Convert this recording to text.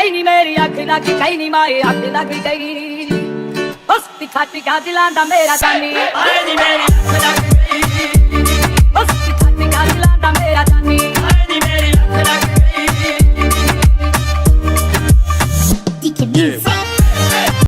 कहीं नहीं मेरी अख लग कहीं नहीं माए अख लग गई उस तिखा तिखा दिलांदा मेरा जानी मेरी अख लग गई